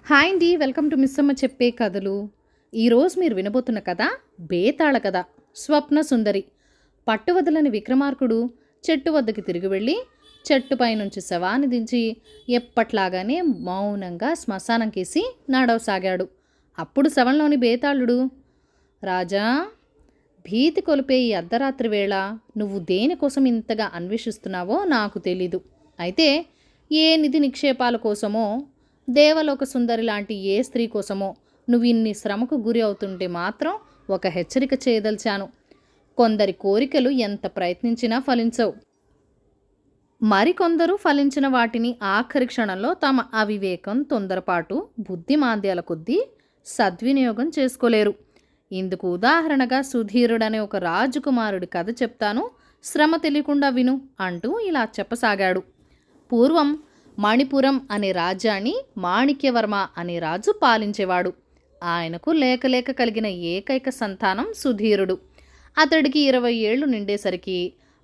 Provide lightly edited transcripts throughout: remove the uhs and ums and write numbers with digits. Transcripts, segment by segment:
Hi అండి. Welcome to Missamma చెప్పే కథలు. ఈరోజు మీరు వినబోతున్న కథ బేతాళ కథ. స్వప్న సుందరి. పట్టువదలని విక్రమార్కుడు చెట్టు వద్దకి తిరిగి వెళ్ళి చెట్టుపై నుంచి శవాన్ని దించి ఎప్పట్లాగానే మౌనంగా శ్మశానం కేసి నడవసాగాడు. అప్పుడు శవంలోని బేతాళుడు, రాజా, భీతి కొలిపే ఈ అర్ధరాత్రి వేళ నువ్వు దేనికోసం ఇంతగా అన్వేషిస్తున్నావో నాకు తెలీదు. అయితే ఏ నిధి నిక్షేపాల కోసమో, దేవలోక సుందరి లాంటి ఏ స్త్రీ కోసమో నువ్వు ఇన్ని శ్రమకు గురి అవుతుంటే మాత్రం ఒక హెచ్చరిక చేయదలిచాను. కొందరి కోరికలు ఎంత ప్రయత్నించినా ఫలించవు. మరికొందరు ఫలించిన వాటిని ఆఖరి క్షణంలో తమ అవివేకం, తొందరపాటు, బుద్ధిమాంద్యాల కొద్దీ సద్వినియోగం చేసుకోలేరు. ఇందుకు ఉదాహరణగా సుధీరుడనే ఒక రాజకుమారుడి కథ చెప్తాను, శ్రమ తెలియకుండా విను అంటూ ఇలా చెప్పసాగాడు. పూర్వం మణిపురం అనే రాజ్యాన్ని మాణిక్యవర్మ అనే రాజు పాలించేవాడు. ఆయనకు లేక కలిగిన ఏకైక సంతానం సుధీరుడు. అతడికి 20 ఏళ్లు నిండేసరికి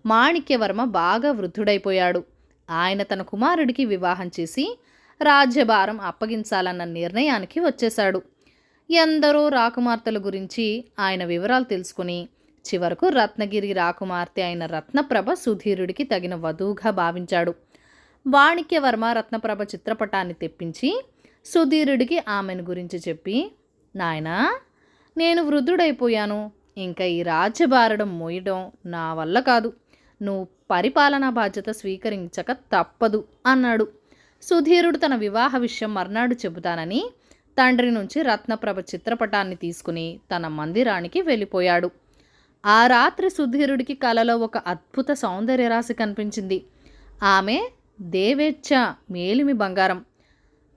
మాణిక్యవర్మ బాగా వృద్ధుడైపోయాడు. ఆయన తన కుమారుడికి వివాహం చేసి రాజ్యభారం అప్పగించాలన్న నిర్ణయానికి వచ్చేశాడు. ఎందరో రాకుమార్తెల గురించి ఆయన వివరాలు తెలుసుకుని చివరకు రత్నగిరి రాకుమార్తె అయిన రత్నప్రభ సుధీరుడికి తగిన వధువుగా భావించాడు. మాణిక్యవర్మ రత్నప్రభ చిత్రపటాన్ని తెప్పించి సుధీరుడికి ఆమెను గురించి చెప్పి, నాయనా, నేను వృద్ధుడైపోయాను, ఇంకా ఈ రాజ్యభారడం మోయడం నా వల్ల కాదు, నువ్వు పరిపాలనా బాధ్యత స్వీకరించక తప్పదు అన్నాడు. సుధీరుడు తన వివాహ విషయం మర్నాడు చెబుతానని తండ్రి నుంచి రత్నప్రభ చిత్రపటాన్ని తీసుకుని తన మందిరానికి వెళ్ళిపోయాడు. ఆ రాత్రి సుధీరుడికి కలలో ఒక అద్భుత సౌందర్యరాశి కనిపించింది. ఆమె దేవేచ్ఛ మేలిమి బంగారం,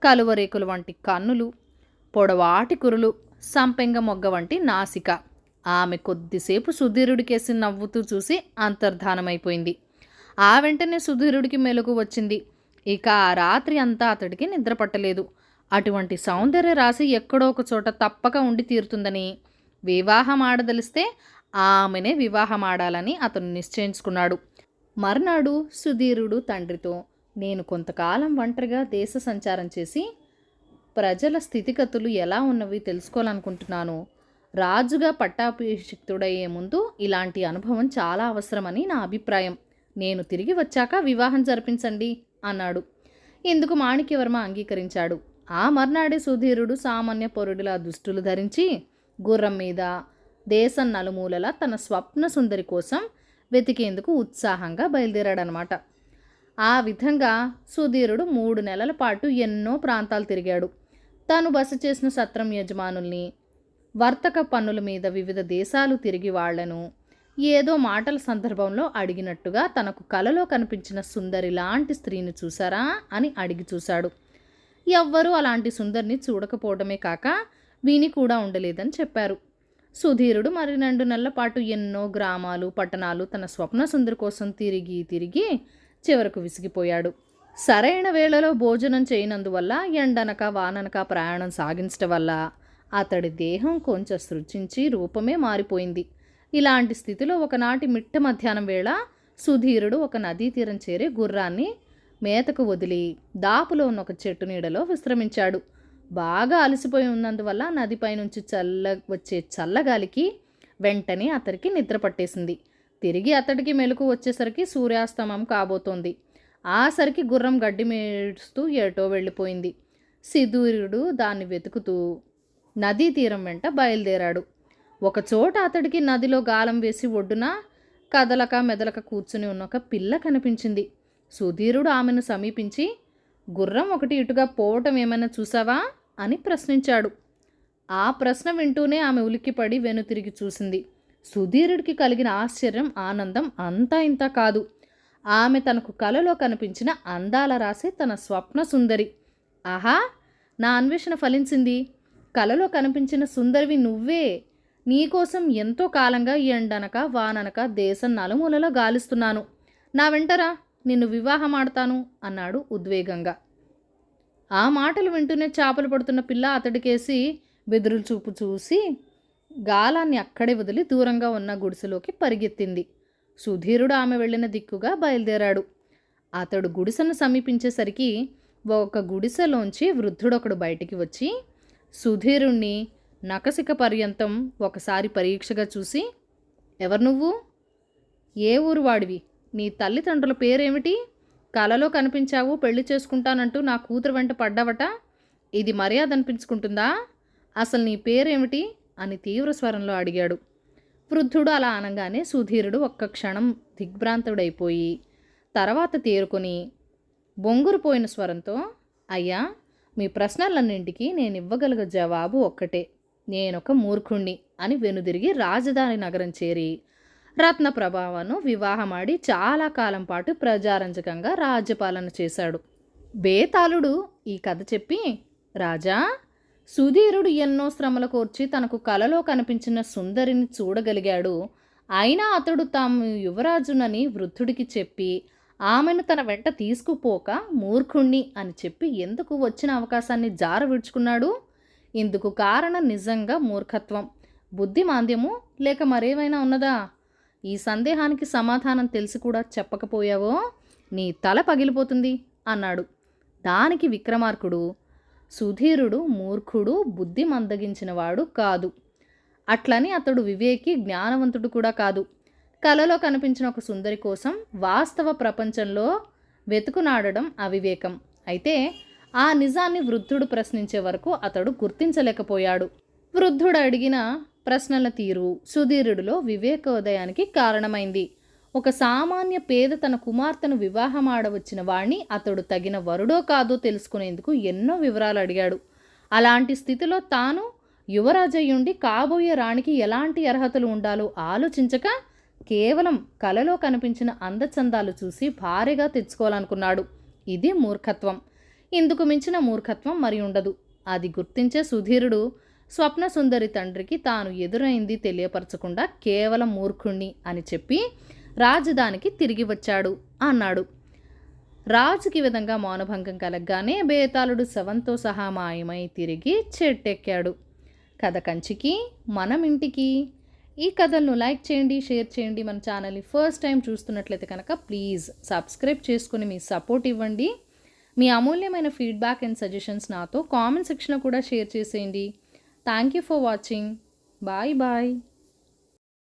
కలువరేకులు వంటి కన్నులు, పొడవాటి కురులు, సంపెంగ మొగ్గ వంటి నాసిక. ఆమె కొద్దిసేపు సుధీరుడికేసి నవ్వుతూ చూసి అంతర్ధానమైపోయింది. ఆ వెంటనే సుధీరుడికి మెలకువ వచ్చింది. ఇక ఆ రాత్రి అంతా అతడికి నిద్ర పట్టలేదు. అటువంటి సౌందర్య రాశి ఎక్కడో ఒక చోట తప్పక ఉండి తీరుతుందని, వివాహం ఆడదలిస్తే ఆమెనే వివాహం ఆడాలని అతను నిశ్చయించుకున్నాడు. మర్నాడు సుధీరుడు తండ్రితో, నేను కొంతకాలం ఒంటరిగా దేశ సంచారం చేసి ప్రజల స్థితిగతులు ఎలా ఉన్నవి తెలుసుకోవాలనుకుంటున్నాను. రాజుగా పట్టాభిషిక్తుడయ్యే ముందు ఇలాంటి అనుభవం చాలా అవసరమని నా అభిప్రాయం. నేను తిరిగి వచ్చాక వివాహం జరిపించండి అన్నాడు. ఇందుకు మాణిక్యవర్మ అంగీకరించాడు. ఆ మర్నాడే సుధీరుడు సామాన్య పౌరుడిలా దుస్తులు ధరించి గుర్రం మీద దేశం నలుమూలలా తన స్వప్న సుందరి కోసం వెతికేందుకు ఉత్సాహంగా బయలుదేరాడనమాట. ఆ విధంగా సుధీరుడు 3 నెలల పాటు ఎన్నో ప్రాంతాలు తిరిగాడు. తాను బస చేసిన సత్రం యజమానుల్ని, వర్తక పన్నుల మీద వివిధ దేశాలు తిరిగి వాళ్లను ఏదో మాటల సందర్భంలో అడిగినట్టుగా తనకు కలలో కనిపించిన సుందరి లాంటి స్త్రీని చూసారా అని అడిగి చూశాడు. ఎవ్వరూ అలాంటి సుందరిని చూడకపోవడమే కాక విని కూడా ఉండలేదని చెప్పారు. సుధీరుడు మరి 2 నెలల పాటు ఎన్నో గ్రామాలు, పట్టణాలు తన స్వప్న సుందరి కోసం తిరిగి చివరకు విసిగిపోయాడు. సరైన వేళలో భోజనం చేయనందువల్ల, ఎండనక వాననక ప్రయాణం సాగించడం వల్ల అతడి దేహం కొంచెం సృష్టించి రూపమే మారిపోయింది. ఇలాంటి స్థితిలో ఒకనాటి మిట్ట మధ్యాహ్నం వేళ సుధీరుడు ఒక నదీ తీరం చేరి గుర్రాన్ని మేతకు వదిలి దాపులో ఉన్న ఒక చెట్టు నీడలో విశ్రమించాడు. బాగా అలసిపోయి ఉన్నందువల్ల నదిపై నుంచి వచ్చే చల్లగాలికి వెంటనే అతడికి నిద్ర పట్టేసింది. తిరిగి అతడికి మెలకు వచ్చేసరికి సూర్యాస్తమం కాబోతోంది. ఆసరికి గుర్రం గడ్డి మేడుస్తూ ఏటో వెళ్ళిపోయింది. సుధీరుడు దాన్ని వెతుకుతూ నదీ తీరం వెంట బయలుదేరాడు. ఒకచోట అతడికి నదిలో గాలం వేసి ఒడ్డున కదలక మెదలక కూర్చుని ఉన్న ఒక పిల్ల కనిపించింది. సుధీరుడు ఆమెను సమీపించి, గుర్రం ఒకటి ఇటుగా పోవటం ఏమైనా చూసావా అని ప్రశ్నించాడు. ఆ ప్రశ్న వింటూనే ఆమె ఉలిక్కిపడి వెనుతిరిగి చూసింది. సుధీరుడికి కలిగిన ఆశ్చర్యం, ఆనందం అంతా ఇంత కాదు. ఆమె తనకు కలలో కనిపించిన అందాల రాశి తన స్వప్న సుందరి. ఆహా, నా అన్వేషణ ఫలించింది. కలలో కనిపించిన సుందరివి నువ్వే. నీకోసం ఎంతో కాలంగా ఎండనక వాననక దేశం నలుమూలలో గాలిస్తున్నాను. నా వెంటరా, నిన్ను వివాహం ఆడతాను అన్నాడు ఉద్వేగంగా. ఆ మాటలు వింటూనే చేపలు పడుతున్న పిల్ల అతడికేసి బెదురు చూపు చూసి గాలాన్ని అక్కడే వదిలి దూరంగా ఉన్న గుడిసెలోకి పరిగెత్తింది. సుధీరుడు ఆమె వెళ్ళిన దిక్కుగా బయలుదేరాడు. అతడు గుడిసెను సమీపించేసరికి ఒక గుడిసెలోంచి వృద్ధుడొకడు బయటికి వచ్చి సుధీరుణ్ణి నఖశిఖ పర్యంతం ఒకసారి పరీక్షగా చూసి, ఎవరు నువ్వు? ఏ ఊరు వాడివి? నీ తల్లిదండ్రుల పేరేమిటి? కలలో కనిపించావు, పెళ్లి చేసుకుంటానంటూ నా కూతురు వెంట పడ్డావట. ఇది మర్యాద అనిపించుకుంటుందా? అసలు నీ పేరేమిటి అని తీవ్ర స్వరంలో అడిగాడు. వృద్ధుడు అలా అనగానే సుధీరుడు ఒక్క క్షణం దిగ్భ్రాంతుడైపోయి తర్వాత తేరుకొని బొంగురుపోయిన స్వరంతో, అయ్యా, మీ ప్రశ్నలన్నింటికీ నేను ఇవ్వగలిగే జవాబు ఒక్కటే, నేనొక మూర్ఖుణ్ణి అని వెనుదిరిగి రాజధాని నగరం చేరి రత్నప్రభావను వివాహమాడి చాలా కాలం పాటు ప్రజారంజకంగా రాజ్యపాలన చేశాడు. బేతాళుడు ఈ కథ చెప్పి, రాజా, సుధీరుడు ఎన్నో శ్రమల కోర్చి తనకు కలలో కనిపించిన సుందరిని చూడగలిగాడు. అయినా అతడు తాము యువరాజునని వృద్ధుడికి చెప్పి ఆమెను తన వెంట తీసుకుపోక మూర్ఖుణ్ణి అని చెప్పి ఎందుకు వచ్చిన అవకాశాన్ని జార విడుచుకున్నాడు? ఇందుకు కారణం నిజంగా మూర్ఖత్వం, బుద్ధిమాంద్యము, లేక మరేమైనా ఉన్నదా? ఈ సందేహానికి సమాధానం తెలిసి కూడా చెప్పకపోయావో నీ తల పగిలిపోతుంది అన్నాడు. దానికి విక్రమార్కుడు, సుధీరుడు మూర్ఖుడు, బుద్ధి మందగించినవాడు కాదు. అట్లని అతడు వివేకి, జ్ఞానవంతుడు కూడా కాదు. కలలో కనిపించిన ఒక సుందరి కోసం వాస్తవ ప్రపంచంలో వెతుకునాడడం అవివేకం. అయితే ఆ నిజాన్ని వృద్ధుడు ప్రశ్నించే వరకు అతడు గుర్తించలేకపోయాడు. వృద్ధుడు అడిగిన ప్రశ్నల తీరు సుధీరుడిలో వివేకోదయానికి కారణమైంది. ఒక సామాన్య పేద తన కుమార్తెను వివాహమాడవచ్చిన వాణ్ణి అతడు తగిన వరుడో కాదో తెలుసుకునేందుకు ఎన్నో వివరాలు అడిగాడు. అలాంటి స్థితిలో తాను యువరాజయ్యుండి కాబోయే రాణికి ఎలాంటి అర్హతలు ఉండాలో ఆలోచించక కేవలం కలలో కనిపించిన అందచందాలు చూసి భారీగా తెచ్చుకోవాలనుకున్నాడు. ఇది మూర్ఖత్వం. ఇందుకు మించిన మూర్ఖత్వం మరి ఉండదు. అది గుర్తించే సుధీరుడు స్వప్న సుందరి తండ్రికి తాను ఎదురైంది తెలియపరచకుండా కేవలం మూర్ఖుణ్ణి అని చెప్పి రాజధానికి తిరిగి వచ్చాడు అన్నాడు. రాజుకి విధంగా మౌనభంగం కలగ్గానే బేతాళుడు శవంతో సహా మాయమై తిరిగి చెట్టెక్కాడు. కథ కంచికి మనం ఇంటికి. ఈ కథలను లైక్ చేయండి, షేర్ చేయండి. మన ఛానల్ని ఫస్ట్ టైం చూస్తున్నట్లయితే కనుక ప్లీజ్ సబ్స్క్రైబ్ చేసుకుని మీ సపోర్ట్ ఇవ్వండి. మీ అమూల్యమైన ఫీడ్బ్యాక్ అండ్ సజెషన్స్ నాతో కామెంట్ సెక్షన్లో కూడా షేర్ చేసేయండి. Thank you for watching. Bye bye.